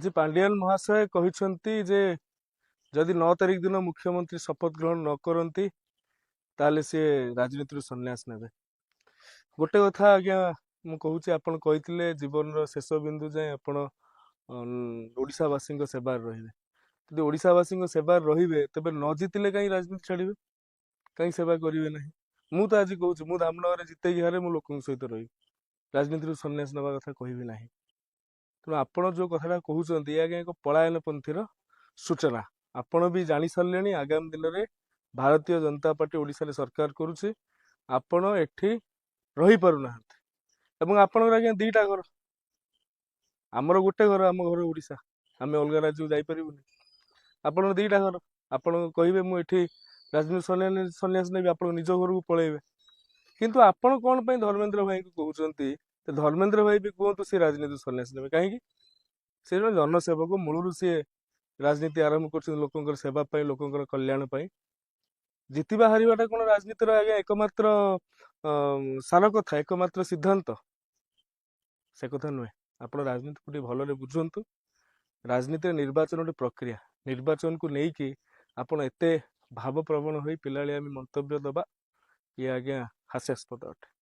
ଯେ ପାଣ୍ଡିଆନ ମହାଶୟ କହିଛନ୍ତି ଯେ ଯଦି 9 ତାରିଖ ଦିନ ମୁଖ୍ୟମନ୍ତ୍ରୀ ଶପଥ ଗ୍ରହଣ ନ କରନ୍ତି ତାହେଲେ ସିଏ ରାଜନୀତିରୁ ସନ୍ନ୍ୟାସ ନେବେ। ଗୋଟେ କଥା ଆଜ୍ଞା ମୁଁ କହୁଛି, ଆପଣ କହିଥିଲେ ଜୀବନର ଶେଷ ବିନ୍ଦୁ ଯାଏଁ ଆପଣ ଓଡ଼ିଶାବାସୀଙ୍କ ସେବାରେ ରହିବେ। ଯଦି ଓଡ଼ିଶାବାସୀଙ୍କ ସେବାରେ ରହିବେ ତେବେ ନ ଜିତିଲେ କାହିଁ ରାଜନୀତି ଛାଡ଼ିବେ, କାହିଁ ସେବା କରିବେ ନାହିଁ? ମୁଁ ତ ଆଜି କହୁଛି, ମୁଁ ଧାମନଗରରେ ଜିତେଇକି ହାରେ ମୁଁ ଲୋକଙ୍କ ସହିତ ରହିବି, ରାଜନୀତିରୁ ସନ୍ନ୍ୟାସ ନେବା କଥା କହିବି ନାହିଁ। ତେଣୁ ଆପଣ ଯୋଉ କଥାଟା କହୁଛନ୍ତି ଏ ଆଜ୍ଞା ଏକ ପଳାୟନ ପନ୍ଥୀର ସୂଚନା। ଆପଣ ବି ଜାଣି ସାରିଲେଣି ଆଗାମୀ ଦିନରେ ଭାରତୀୟ ଜନତା ପାର୍ଟି ଓଡ଼ିଶାରେ ସରକାର କରୁଛି, ଆପଣ ଏଠି ରହିପାରୁନାହାନ୍ତି। ଏବଂ ଆପଣଙ୍କର ଆଜ୍ଞା ଦିଟା ଘର, ଆମର ଗୋଟେ ଘର, ଆମ ଘର ଓଡ଼ିଶା, ଆମେ ଅଲଗା ରାଜ୍ୟକୁ ଯାଇପାରିବୁନି। ଆପଣଙ୍କର ଦିଟା ଘର, ଆପଣ କହିବେ ମୁଁ ଏଠି ରାଜନୀତି ସନ୍ନ୍ୟାସ ନେବି, ଆପଣଙ୍କ ନିଜ ଘରକୁ ପଳେଇବେ। କିନ୍ତୁ ଆପଣ କଣ ପାଇଁ ଧର୍ମେନ୍ଦ୍ର ଭାଇଙ୍କୁ କହୁଛନ୍ତି? ଧର୍ମେନ୍ଦ୍ର ଭାଇ ବି କୁହନ୍ତୁ ସେ ରାଜନୀତି ସନ୍ନ୍ୟାସ ନେବେ, କାହିଁକି? ସେ ଜଣେ ଜନସେବକ, ମୂଳରୁ ସିଏ ରାଜନୀତି ଆରମ୍ଭ କରୁଛନ୍ତି ଲୋକଙ୍କର ସେବା ପାଇଁ, ଲୋକଙ୍କର କଲ୍ୟାଣ ପାଇଁ। ଜିତିବା ହାରିବାଟା କଣ ରାଜନୀତିର ଆଜ୍ଞା ଏକମାତ୍ର ସାର କଥା, ଏକମାତ୍ର ସିଦ୍ଧାନ୍ତ? ସେ କଥା ନୁହେଁ। ଆପଣ ରାଜନୀତିକୁ ଟିକେ ଭଲରେ ବୁଝନ୍ତୁ। ରାଜନୀତିରେ ନିର୍ବାଚନ ଗୋଟେ ପ୍ରକ୍ରିୟା, ନିର୍ବାଚନକୁ ନେଇକି ଆପଣ ଏତେ ଭାବପ୍ରବଣ ହୋଇ ପିଲାଳିଆମି ମନ୍ତବ୍ୟ ଦେବା ଇଏ ଆଜ୍ଞା ହାସ୍ୟାସ୍ପଦ ଅଟେ।